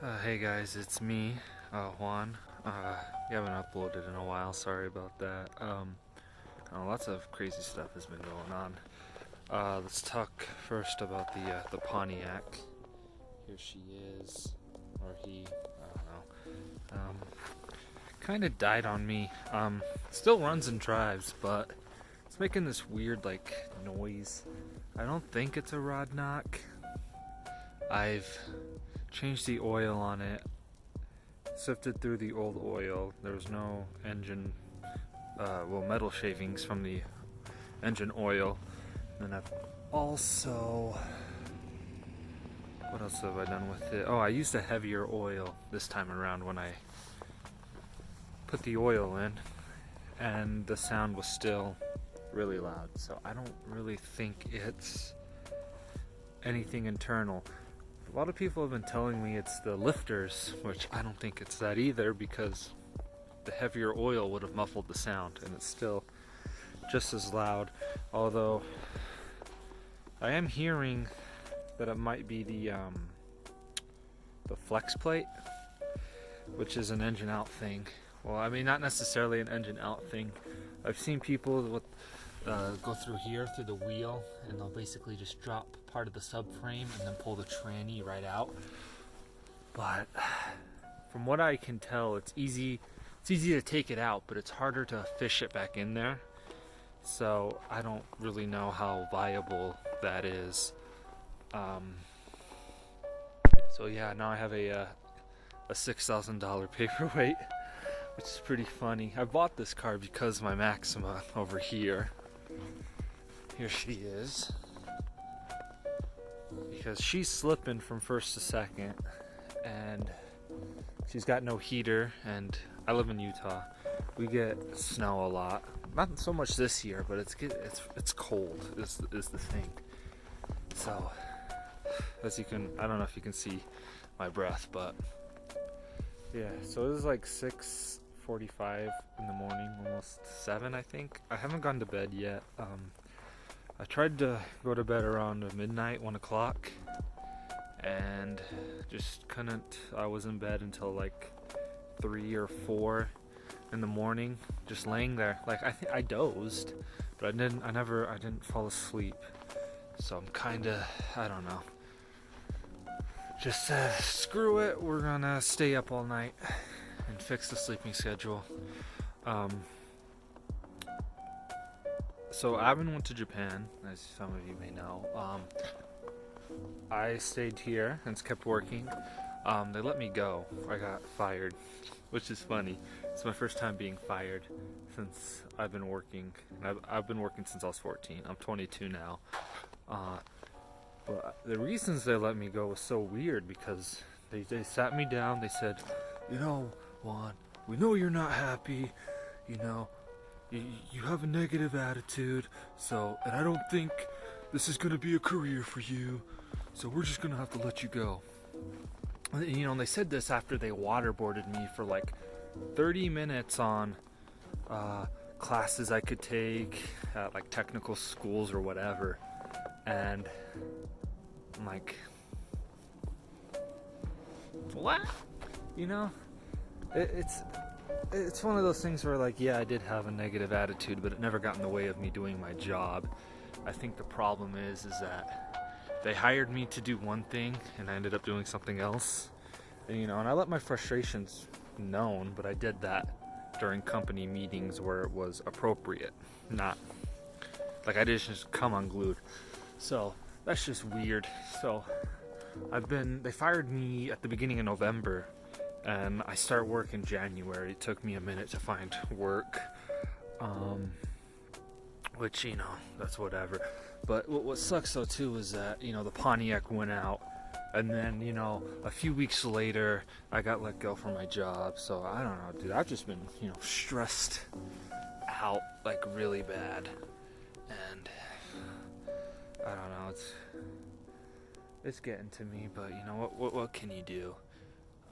Hey guys, it's me, Juan. We haven't uploaded in a while, sorry about that. Lots of crazy stuff has been going on. Let's talk first about the Pontiac. Here she is, or he, I don't know. Kind of died on me. Still runs and drives, but it's making this weird, noise. I don't think it's a rod knock. I've changed the oil on it, sifted through the old oil. There was no engine, metal shavings from the engine oil. And I've also, what else have I done with it? Oh, I used a heavier oil this time around when I put the oil in, and the sound was still really loud. So I don't really think it's anything internal. A lot of people have been telling me it's the lifters, which I don't think it's that either, because the heavier oil would have muffled the sound, and it's still just as loud. Although I am hearing that it might be the flex plate, which is an engine out thing. Well, I mean, not necessarily an engine out thing. I've seen people with go through here through the wheel, and they'll basically just drop part of the subframe and then pull the tranny right out. But from what I can tell, it's easy to take it out, but it's harder to fish it back in there. So I don't really know how viable that is. So yeah, now I have a $6,000 paperweight, which is pretty funny. I bought this car because my Maxima over here she is, because she's slipping from first to second, and she's got no heater, and I live in Utah. We get snow a lot, not so much this year, but it's cold is the thing. So as you can, I don't know if you can see my breath, but yeah, so it is like 6:45 in the morning, almost 7, I think. I haven't gone to bed yet. I tried to go to bed around midnight, 1 o'clock, and just couldn't. I was in bed until like 3 or 4 in the morning, just laying there. Like, I dozed, but I didn't fall asleep. So I'm kinda, I don't know. Just screw it, we're gonna stay up all night and fix the sleeping schedule. So Avin went to Japan, as some of you may know. I stayed here and kept working. They let me go. I got fired, which is funny. It's my first time being fired since I've been working. I've been working since I was 14. I'm 22 now. But the reasons they let me go was so weird, because they sat me down. They said, Juan, we know you're not happy. You have a negative attitude, and I don't think this is going to be a career for you, so we're just going to have to let you go. And they said this after they waterboarded me for like 30 minutes on classes I could take at like technical schools or whatever. And I'm like, what? It's one of those things where, like, yeah, I did have a negative attitude, but it never got in the way of me doing my job. I think the problem is that they hired me to do one thing, and I ended up doing something else. And I let my frustrations known, but I did that during company meetings where it was appropriate. Not, like, I didn't just come unglued. So, that's just weird. So, they fired me at the beginning of November, and I start work in January. It took me a minute to find work, which, that's whatever. But what sucks though too is that, the Pontiac went out, and then, a few weeks later, I got let go from my job. So I don't know, dude, I've just been, stressed out, like, really bad. And I don't know, it's getting to me, but what can you do?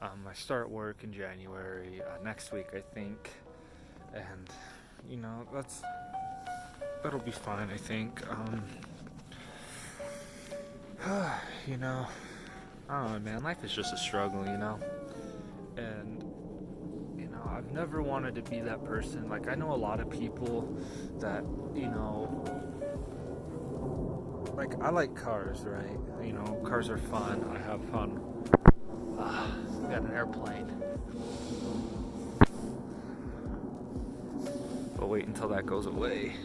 I start work in January, next week, I think, and that'll be fine, I think. I don't know, man, life is just a struggle, you know? And, you know, I've never wanted to be that person. Like, I know a lot of people that, you know, like, I like cars, right? You know, cars are fun. I have fun. Got an airplane. But wait until that goes away.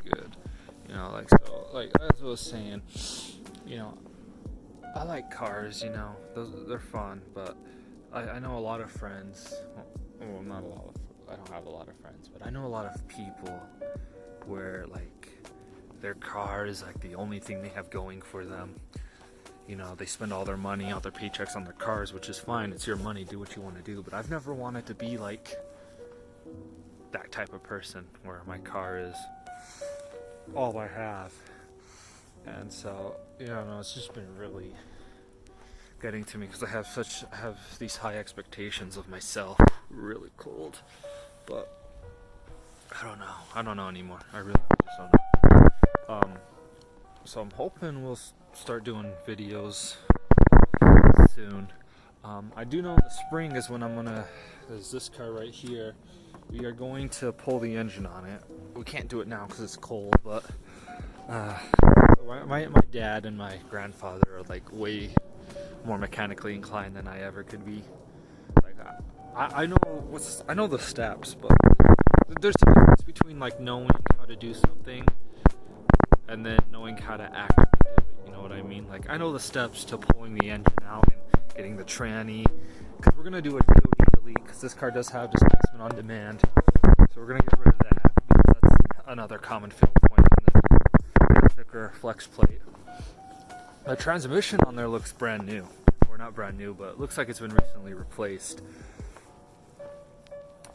Good. You know, like, so, like, as I was saying, you know, I like cars, you know, they're fun, but I know a lot of friends, well, not a lot of, I don't have a lot of friends, but I know a lot of people where, like, their car is, like, the only thing they have going for them. You know, they spend all their money, all their paychecks on their cars, which is fine, it's your money, do what you want to do, but I've never wanted to be, like, that type of person, where my car is all I have. And so, you know, it's just been really getting to me because I have these high expectations of myself. Really cold, but I don't know anymore. I really just don't know. So I'm hoping we'll start doing videos soon. I do know the spring is when there's this car right here. We are going to pull the engine on it. We can't do it now because it's cold, but my dad and my grandfather are like way more mechanically inclined than I ever could be. Like I know the steps, but there's a difference between like knowing how to do something and then knowing how to actually do it. You know what I mean? Like I know the steps to pulling the engine out and getting the tranny, because we're gonna do a DOD delete because this car does have displacement on demand. So we're gonna get rid of that because that's another common fail point in the thicker flex plate. The transmission on there looks brand new. Or not brand new, but it looks like it's been recently replaced.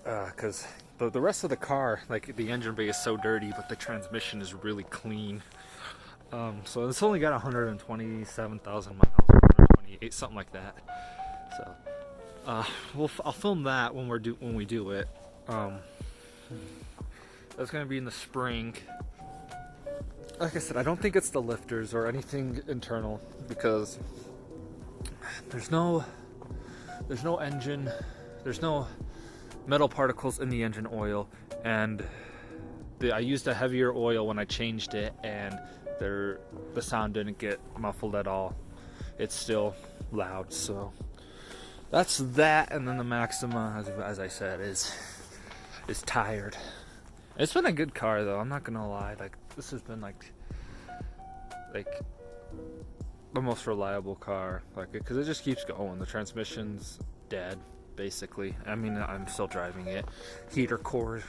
Because the rest of the car, like the engine bay is so dirty, but the transmission is really clean. So it's only got 127,000 miles, 128, something like that. So I'll film that when we do it. That's gonna be in the spring. Like I said, I don't think it's the lifters or anything internal because there's no engine, there's no metal particles in the engine oil, and I used a heavier oil when I changed it, and the sound didn't get muffled at all. It's still loud, so that's that. And then the Maxima, as I said, is tired. It's been a good car though, I'm not gonna lie. Like this has been like the most reliable car, like, because it just keeps going. The transmission's dead basically. I mean, I'm still driving it. Heater core,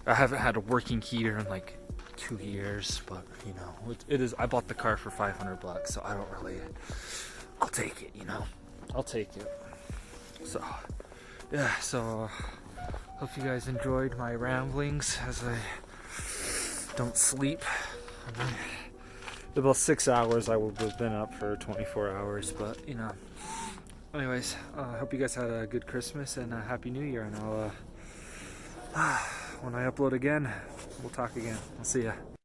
I haven't had a working heater in like 2 years, but you know, it is. I bought the car for $500, so I don't really, I'll take it, you know, I'll take it. So yeah, so hope you guys enjoyed my ramblings as I don't sleep. About 6 hours. I would have been up for 24 hours, but you know. Anyways, I hope you guys had a good Christmas and a Happy New Year, and I'll when I upload again, we'll talk again. I'll see ya.